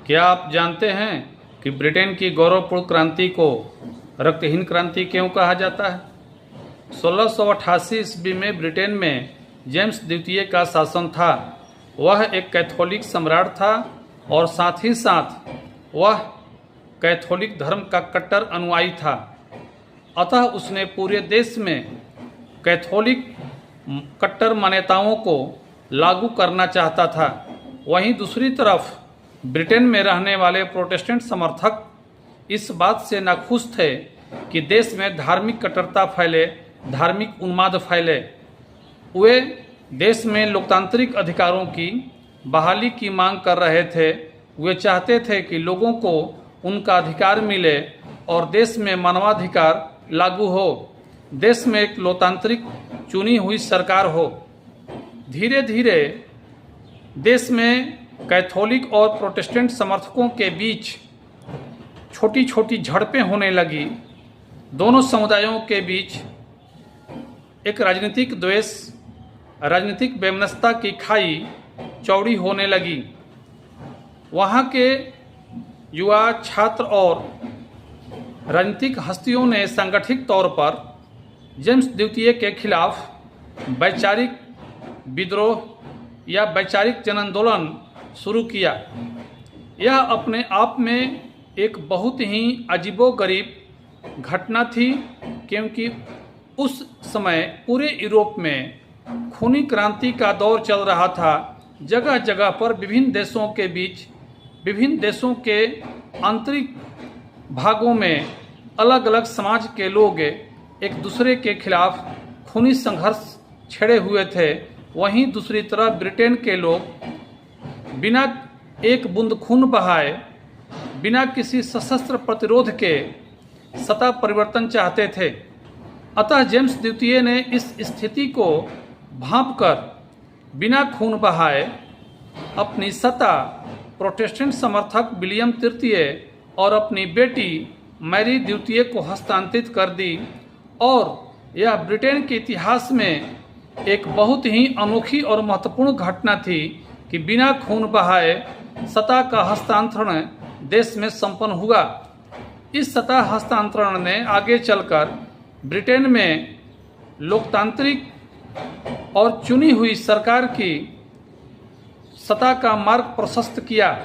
क्या आप जानते हैं कि ब्रिटेन की गौरवपूर्ण क्रांति को रक्तहीन क्रांति क्यों कहा जाता है? 1688 ईस्वी में ब्रिटेन में जेम्स द्वितीय का शासन था। वह एक कैथोलिक सम्राट था और साथ ही साथ वह कैथोलिक धर्म का कट्टर अनुयायी था। अतः उसने पूरे देश में कैथोलिक कट्टर मान्यताओं को लागू करना चाहता था। वहीं दूसरी तरफ ब्रिटेन में रहने वाले प्रोटेस्टेंट समर्थक इस बात से नाखुश थे कि देश में धार्मिक कट्टरता फैले, धार्मिक उन्माद फैले। वे देश में लोकतांत्रिक अधिकारों की बहाली की मांग कर रहे थे। वे चाहते थे कि लोगों को उनका अधिकार मिले और देश में मानवाधिकार लागू हो, देश में एक लोकतांत्रिक चुनी हुई सरकार हो। धीरे धीरे देश में कैथोलिक और प्रोटेस्टेंट समर्थकों के बीच छोटी छोटी झड़पें होने लगी। दोनों समुदायों के बीच एक राजनीतिक द्वेष, राजनीतिक वैमनस्यता की खाई चौड़ी होने लगी। वहाँ के युवा, छात्र और राजनीतिक हस्तियों ने संगठित तौर पर जेम्स द्वितीय के खिलाफ वैचारिक विद्रोह या वैचारिक जन आंदोलन शुरू किया। यह अपने आप में एक बहुत ही अजीबोगरीब घटना थी, क्योंकि उस समय पूरे यूरोप में खूनी क्रांति का दौर चल रहा था। जगह जगह पर विभिन्न देशों के बीच, विभिन्न देशों के आंतरिक भागों में अलग अलग समाज के लोग एक दूसरे के खिलाफ खूनी संघर्ष छेड़े हुए थे। वहीं दूसरी तरफ ब्रिटेन के लोग बिना एक बूंद खून बहाए, बिना किसी सशस्त्र प्रतिरोध के सत्ता परिवर्तन चाहते थे। अतः जेम्स द्वितीय ने इस स्थिति को भांपकर बिना खून बहाए अपनी सत्ता प्रोटेस्टेंट समर्थक विलियम तृतीय और अपनी बेटी मैरी द्वितीय को हस्तांतरित कर दी। और यह ब्रिटेन के इतिहास में एक बहुत ही अनोखी और महत्वपूर्ण घटना थी कि बिना खून बहाए सत्ता का हस्तांतरण देश में संपन्न हुआ। इस सत्ता हस्तांतरण ने आगे चलकर ब्रिटेन में लोकतांत्रिक और चुनी हुई सरकार की सत्ता का मार्ग प्रशस्त किया।